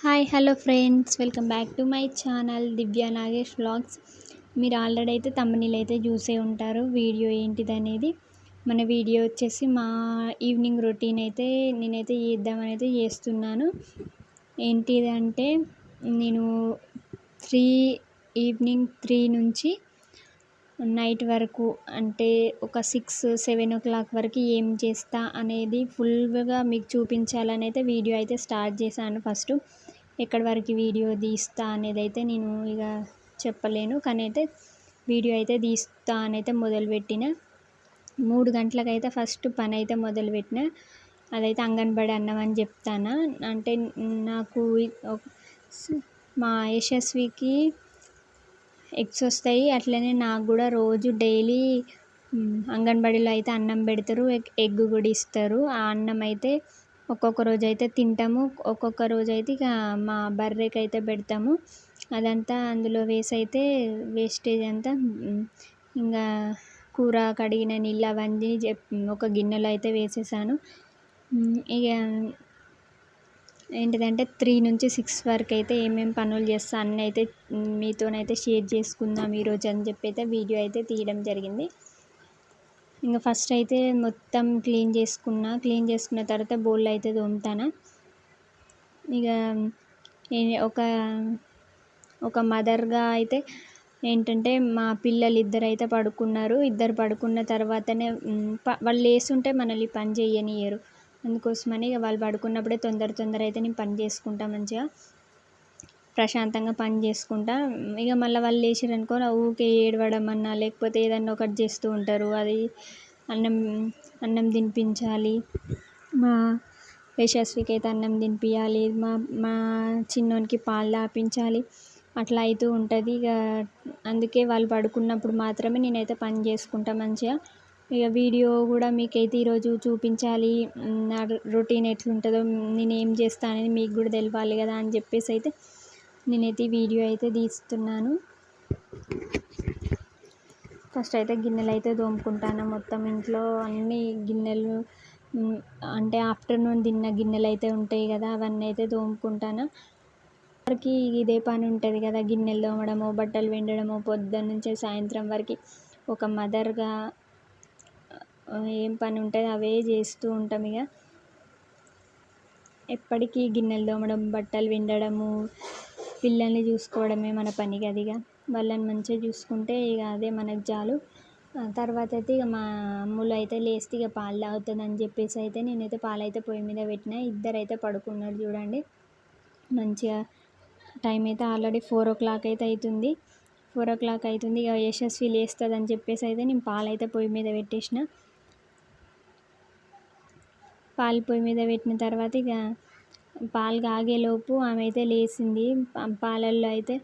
Hi hello friends, welcome back to my channel Divya Nagesh vlogs. మీరు already అయితే తమ్మునీళ్ళు అయితే చూసే ఉంటారు. వీడియో ఏంటిదనేది మన వీడియో వచ్చేసి మా ఈవినింగ్ రొటీన్ అయితే నేనైతే చేద్దామని అయితే చేస్తున్నాను. ఏంటిదంటే నేను ఈవినింగ్ 3 నుంచి నైట్ వరకు అంటే ఒక 6-7 వరకు ఏం చేస్తా అనేది ఫుల్గా మీకు చూపించాలని అయితే వీడియో అయితే స్టార్ట్ చేశాను. ఫస్ట్ ఎక్కడి వరకు వీడియో తీస్తా అనేది అయితే నేను ఇక చెప్పలేను, కానీ అయితే వీడియో అయితే తీస్తా అని అయితే మొదలుపెట్టిన. 3 గంటలకైతే ఫస్ట్ పని అయితే మొదలుపెట్టిన. అదైతే అంగన్వాడీ అన్నం అని చెప్తాను. అంటే నాకు మా యశస్వికి ఎగ్స్ వస్తాయి, అట్లనే నాకు కూడా రోజు డైలీ అంగన్వాడీలో అయితే అన్నం పెడతారు, ఎగ్ కూడా ఇస్తారు. ఆ అన్నం అయితే ఒక్కొక్క రోజు అయితే తింటాము, ఒక్కొక్క రోజు అయితే ఇక మా బర్రెకి అయితే పెడతాము. అదంతా అందులో వేసి అయితే వేస్టేజ్ అంతా ఇంకా కూర కడిగిన నీళ్ళు అవన్నీ ఒక గిన్నెలో అయితే వేసేసాను. ఇక ఏంటిదంటే 3 నుంచి 6 వరకు అయితే ఏమేమి పనులు చేస్తా అన్నీ అయితే మీతోనైతే షేర్ చేసుకుందాం ఈరోజు అని చెప్పి అయితే వీడియో అయితే తీయడం జరిగింది. ఇంకా ఫస్ట్ అయితే మొత్తం క్లీన్ చేసుకున్న తర్వాత బౌల్ అయితే తోముతాను. ఇక ఒక మదర్గా అయితే ఏంటంటే మా పిల్లలు ఇద్దరు పడుకున్నారు. ఇద్దరు పడుకున్న తర్వాతనే వాళ్ళు లేస్తుంటే మనల్ని పని చేయనియరు. అందుకోసమని ఇక వాళ్ళు పడుకున్నప్పుడే తొందర అయితే నేను పని చేసుకుంటా, మంచిగా ప్రశాంతంగా పని చేసుకుంటా. ఇక మళ్ళీ వాళ్ళు లేచిరనుకో ఊరికే ఏడవడం అన్నా లేకపోతే ఏదన్నా ఒకటి చేస్తూ ఉంటారు. అది అన్నం తినిపించాలి, మా యశస్వికి అయితే అన్నం తినిపించాలి, మా చిన్నోనికి పాలు తాపించాలి, అట్లా అవుతూ ఉంటుంది. ఇక అందుకే వాళ్ళు పడుకున్నప్పుడు మాత్రమే నేనైతే పని చేసుకుంటా మంచిగా. ఇక వీడియో కూడా మీకైతే ఈరోజు చూపించాలి, నా రొటీన్ ఎట్లుంటుందో నేను ఏం చేస్తా అనేది మీకు కూడా తెలవాలి కదా అని చెప్పేసి అయితే నేనైతే వీడియో అయితే తీస్తున్నాను. ఫస్ట్ అయితే గిన్నెలు అయితే తోముకుంటాను. మొత్తం ఇంట్లో అన్ని గిన్నెలు అంటే ఆఫ్టర్నూన్ తిన్న గిన్నెలు అయితే ఉంటాయి కదా, అవన్నీ అయితే తోముకుంటాను. వారికి ఇదే పని ఉంటుంది కదా, గిన్నెలు తోమడము, బట్టలు పిండడము, పొద్దున్న నుంచి సాయంత్రం వరకు ఒక మదర్గా ఏం పని ఉంటుంది అవే చేస్తూ ఉంటాం. ఇక ఎప్పటికీ గిన్నెలు తోమడం, బట్టలు పిండడము, పిల్లల్ని చూసుకోవడమే మన పని కదా. ఇక వాళ్ళని మంచిగా చూసుకుంటే ఇక అదే మనకు చాలు. తర్వాత అయితే ఇక మా అమ్ములు అయితే లేస్తే ఇక పాలు తాగుతుంది అని చెప్పేసి అయితే నేనైతే పాలు అయితే పొయ్యి మీద పెట్టిన. ఇద్దరు అయితే పడుకున్నారు చూడండి మంచిగా. టైం అయితే ఆల్రెడీ 4 అయితే అవుతుంది. 4 అవుతుంది. ఇక యశస్వి లేస్తుంది అని చెప్పేసి అయితే నేను పాలు అయితే పొయ్యి మీద పెట్టేసిన. పాలు పొయ్యి మీద పెట్టిన తర్వాత ఇక పాలు కాగేలోపు ఆమె అయితే లేచింది. పాలల్లో అయితే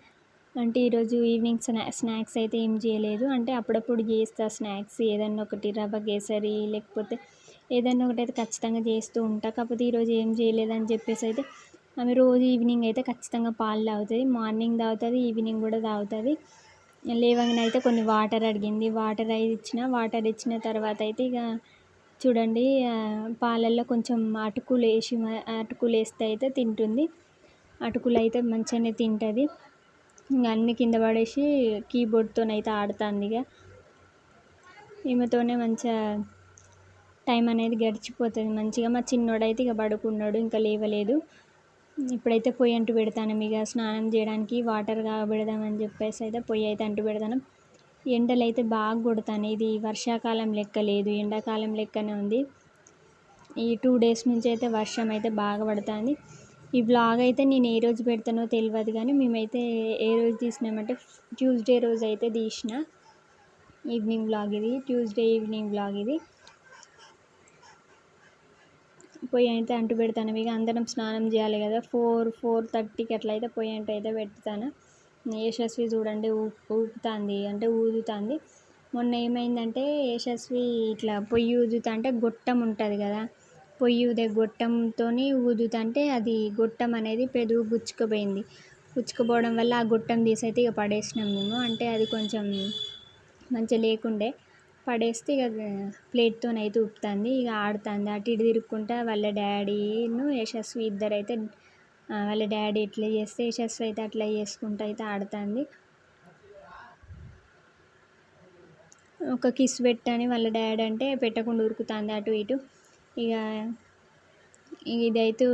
అంటే ఈరోజు ఈవినింగ్ స్నాక్స్ అయితే ఏం చేయలేదు. అంటే అప్పుడప్పుడు చేస్తా స్నాక్స్, ఏదన్నా ఒకటి రవ్వ కేసరి లేకపోతే ఏదన్నా ఒకటి అయితే ఖచ్చితంగా చేస్తూ ఉంటా. కాకపోతే ఈరోజు ఏం చేయలేదని చెప్పేసి అయితే ఆమె రోజు ఈవినింగ్ అయితే ఖచ్చితంగా పాలు తాగుతుంది. మార్నింగ్ తాగుతుంది, ఈవినింగ్ కూడా తాగుతుంది. లేవగానే అయితే కొన్ని వాటర్ అడిగింది, వాటర్ ఇచ్చిన తర్వాత అయితే ఇక చూడండి పాలల్లో కొంచెం అటుకులు వేస్తే అయితే తింటుంది. అటుకులు అయితే మంచిగానే తింటుంది. ఇంకా అన్ని కింద పడేసి కీబోర్డ్తోనైతే ఆడుతుంది. ఇక ఈమెతోనే మంచిగా టైం అనేది గడిచిపోతుంది మంచిగా. మా చిన్నోడైతే ఇక పడుకున్నాడు, ఇంకా లేవలేదు. ఇప్పుడైతే పొయ్యి అంటు పెడతాను. ఇక స్నానం చేయడానికి వాటర్ కాబెడదామని చెప్పేసి అయితే పొయ్యి అయితే అంటు పెడతాను. ఎండలు అయితే బాగా కొడతాను. ఇది వర్షాకాలం లెక్క లేదు, ఎండాకాలం లెక్కనే ఉంది. ఈ 2 డేస్ నుంచి అయితే వర్షం అయితే బాగా పడుతుంది. ఈ వ్లాగ్ అయితే నేను ఏ రోజు పెడతానో తెలియదు, కానీ మేమైతే ఏ రోజు తీసినామంటే ట్యూస్డే రోజు అయితే తీసిన ఈవినింగ్ వ్లాగ్ ఇది. ట్యూస్డే ఈవినింగ్ వ్లాగ్ ఇది. పొయ్యి అయితే అంటు పెడతాను. ఇక అందరం స్నానం చేయాలి కదా, 4-4:30 అట్లా అయితే పొయ్యి అంటు అయితే పెడతాను. యశస్వి చూడండి ఊపుతుంది, అంటే ఊదుతుంది. మొన్న ఏమైందంటే యశస్వి ఇట్లా పొయ్యి ఊదుతా అంటే గొట్టం ఉంటుంది కదా, పొయ్యి ఊదే గొట్టంతో ఊదుతుంటే అది గొట్టం అనేది పెదవు గుచ్చుకుపోవడం వల్ల ఆ గొట్టం తీసి అయితే ఇక పడేసినాం మేము. అంటే అది కొంచెం మంచిగా లేకుండే, పడేస్తే ఇక ప్లేట్తోనైతే ఊపుతుంది. ఇక ఆడుతుంది, అటు ఇటు తిరుక్కుంటా వాళ్ళ డాడీను యశస్వి ఇద్దరైతే వాళ్ళ డాడీ ఎట్లా చేస్తే యశస్వి అయితే అట్లా చేసుకుంటూ అయితే ఆడుతుంది. ఒక కిస్ పెట్టని వాళ్ళ డాడీ అంటే పెట్టకుండా ఉరుకుతుంది అటు ఇటు. ఇక ఇదైతే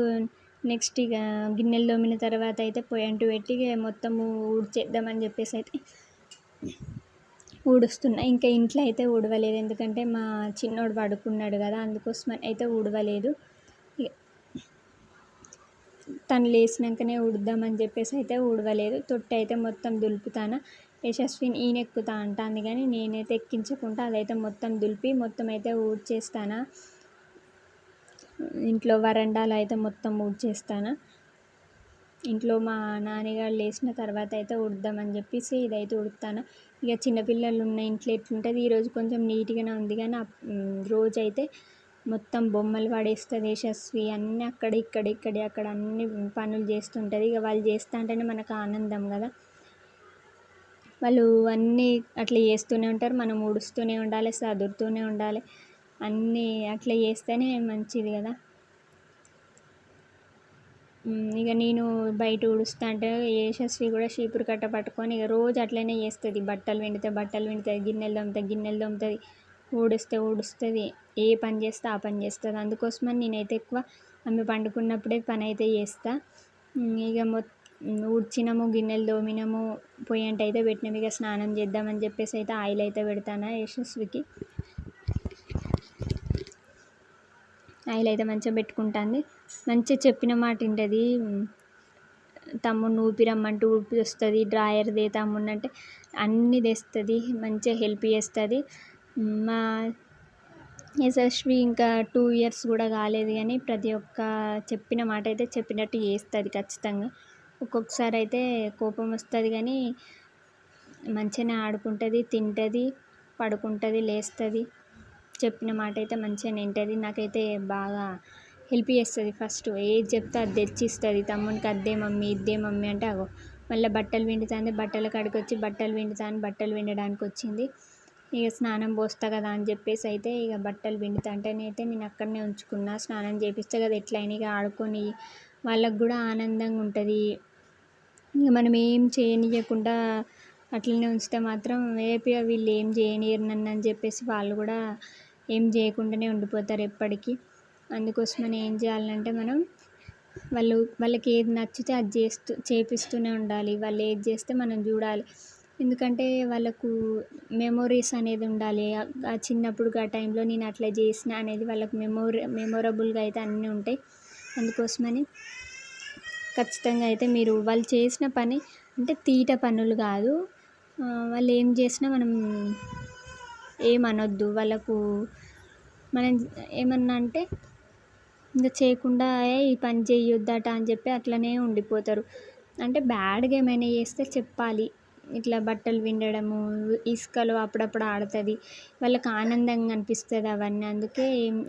నెక్స్ట్ ఇక గిన్నెలు తోమిన తర్వాత అయితే పొయ్యి అంటు పెట్టి ఇక మొత్తం ఊడ్చేద్దామని చెప్పేసి అయితే ఊడుస్తున్నా. ఇంకా ఇంట్లో అయితే ఊడవలేదు, ఎందుకంటే మా చిన్నోడు పడుకున్నాడు కదా, అందుకోసమని అయితే ఊడవలేదు. తను లేచినాకనే ఊడుద్దామని చెప్పేసి అయితే ఊడవలేదు. తొట్టి అయితే మొత్తం దులుపుతాను. యశస్విని ఈయన ఎక్కుతా అంటుంది కానీ నేనైతే ఎక్కించకుండా అదైతే మొత్తం దులిపి మొత్తం అయితే ఊడ్చేస్తాను. ఇంట్లో వరండాలో అయితే మొత్తం ఊడ్చేస్తాను. ఇంట్లో మా నాన్నగారు లేచిన తర్వాత అయితే ఉడుద్దామని చెప్పేసి ఇదైతే ఉడుతాను. ఇక చిన్నపిల్లలు ఉన్న ఇంట్లో ఎట్లుంటుంది, ఈరోజు కొంచెం నీట్గానే ఉంది కానీ రోజైతే మొత్తం బొమ్మలు పడేస్తుంది యశస్వి. అన్నీ అక్కడ అన్ని పనులు చేస్తుంటుంది. ఇక వాళ్ళు చేస్తా అంటేనే మనకు ఆనందం కదా, వాళ్ళు అన్నీ అట్లా చేస్తూనే ఉంటారు, మనం ఊడుస్తూనే ఉండాలి, సదురుతూనే ఉండాలి. అన్నీ అట్లా చేస్తేనే మంచిది కదా. ఇక నేను బయట ఊడుస్తా అంటే యశస్వి కూడా చీపురు కట్ట పట్టుకొని ఇక రోజు అట్లనే చేస్తుంది. బట్టలు పిండుతుంది, గిన్నెలు తోముతుంది, ఊడుస్తుంది, ఏ పని చేస్తే ఆ పని చేస్తుంది. అందుకోసమని నేనైతే ఎక్కువ ఆమె పండుకున్నప్పుడే పని అయితే చేస్తా. ఇక ఊడ్చినాము, గిన్నెలు తోమినాము, పొయ్యి అంటే అయితే పెట్టినాము. ఇక స్నానం చేద్దామని చెప్పేసి అయితే ఆయిల్ అయితే పెడతాను యశస్వికి. ఆయిల్ అయితే మంచిగా పెట్టుకుంటుంది, మంచిగా చెప్పిన మాట వింటుంది. తమ్ముడిని ఊపిరమ్మంటూ ఊపి వస్తుంది, డ్రాయర్ దే తమ్ముడిని అంటే అన్నీ తెస్తుంది, మంచిగా హెల్ప్ చేస్తుంది. మా యశస్వి ఇంకా 2 years కూడా కాలేదు కానీ ప్రతి ఒక్క చెప్పిన మాట అయితే చెప్పినట్టు చేస్తుంది ఖచ్చితంగా. ఒక్కొక్కసారి అయితే కోపం వస్తుంది కానీ మంచిగానే ఆడుకుంటుంది, తింటుంది, పడుకుంటుంది, లేస్తుంది. చెప్పిన మాట అయితే మంచిగా వింటుంది. నాకైతే బాగా హెల్ప్ చేస్తుంది. ఫస్ట్ ఏది చెప్తే అది తెచ్చిస్తుంది. తమ్మునికి అద్దే మమ్మీ ఇద్దే మమ్మీ అంటే అగో మళ్ళీ బట్టలు పిండుతుంది, బట్టల కాడికి వచ్చి బట్టలు పిండడానికి వచ్చింది. ఇక స్నానం పోస్తా కదా అని చెప్పేసి అయితే ఇక బట్టలు పిండుతుంటేనైతే నేను అక్కడనే ఉంచుకున్నా. స్నానం చేపిస్తే కదా ఎట్లయినా ఇక ఆడుకొని వాళ్ళకు కూడా ఆనందంగా ఉంటుంది. ఇక మనం ఏం చేయనియకుండా అట్లనే ఉంచితే మాత్రం ఏపీగా వీళ్ళు ఏం చేయనియరు నన్ను అని చెప్పేసి వాళ్ళు కూడా ఏం చేయకుండానే ఉండిపోతారు ఎప్పటికీ. అందుకోసమని ఏం చేయాలంటే మనం వాళ్ళకి ఏది నచ్చితే అది చేపిస్తూనే ఉండాలి. వాళ్ళు ఏది చేస్తే మనం చూడాలి, ఎందుకంటే వాళ్ళకు మెమొరీస్ అనేది ఉండాలి. ఆ చిన్నప్పుడు ఆ టైంలో నేను అట్లా చేసిన అనేది వాళ్ళకు మెమొరబుల్గా అయితే అన్నీ ఉంటాయి. అందుకోసమని ఖచ్చితంగా అయితే మీరు వాళ్ళు చేసిన పని అంటే తీట పనులు కాదు, వాళ్ళు ఏం చేసినా మనం ఏమనొద్దు. వాళ్ళకు మనం ఏమన్నా అంటే ఇంకా చేయకుండా ఈ పని చేయొద్దట అని చెప్పి అట్లనే ఉండిపోతారు. అంటే బ్యాడ్గా ఏమైనా చేస్తే చెప్పాలి. ఇట్లా బట్టలు పిండడము, ఇసుకలో అప్పుడప్పుడు ఆడుతుంది, వాళ్ళకి ఆనందంగా అనిపిస్తుంది అవన్నీ. అందుకే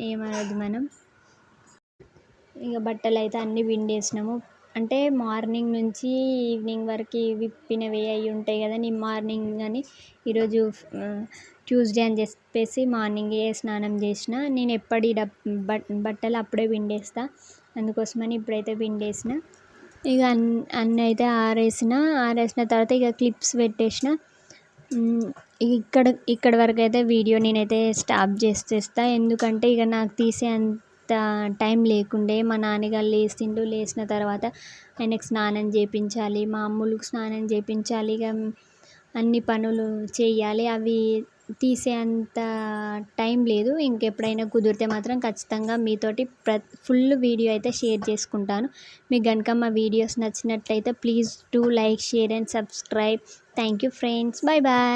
ఏమనొద్దు మనం. ఇక బట్టలు అయితే అన్నీ పిండేసినాము. అంటే మార్నింగ్ నుంచి ఈవినింగ్ వరకు విప్పినవి అవి ఉంటాయి కదా, నేను మార్నింగ్ కానీ ఈరోజు ట్యూస్డే అని చెప్పేసి మార్నింగే స్నానం చేసిన. నేను ఎప్పటి బట్టలు అప్పుడే పిండేస్తా, అందుకోసమని ఇప్పుడైతే పిండేసిన. ఇక అన్నీ అయితే ఆరేసిన తర్వాత ఇక క్లిప్స్ పెట్టేసిన. ఇక్కడ వరకు అయితే వీడియో నేనైతే స్టాప్ చేసేస్తా, ఎందుకంటే ఇక నాకు తీసే అంత టైం లేకుండే. మా నాన్నగారు లేచిన తర్వాత ఆయనకు స్నానం చేయించాలి, మా అమ్ములకు స్నానం చేయించాలి, ఇక అన్ని పనులు చేయాలి. అవి తీసే అంత టైం లేదు. ఇంకెప్పుడైనా కుదిరితే మాత్రం ఖచ్చితంగా మీతోటి ఫుల్ వీడియో అయితే షేర్ చేసుకుంటాను. మీకు కనుక మా వీడియోస్ నచ్చినట్లయితే please do like, share and subscribe. Thank you friends, bye bye.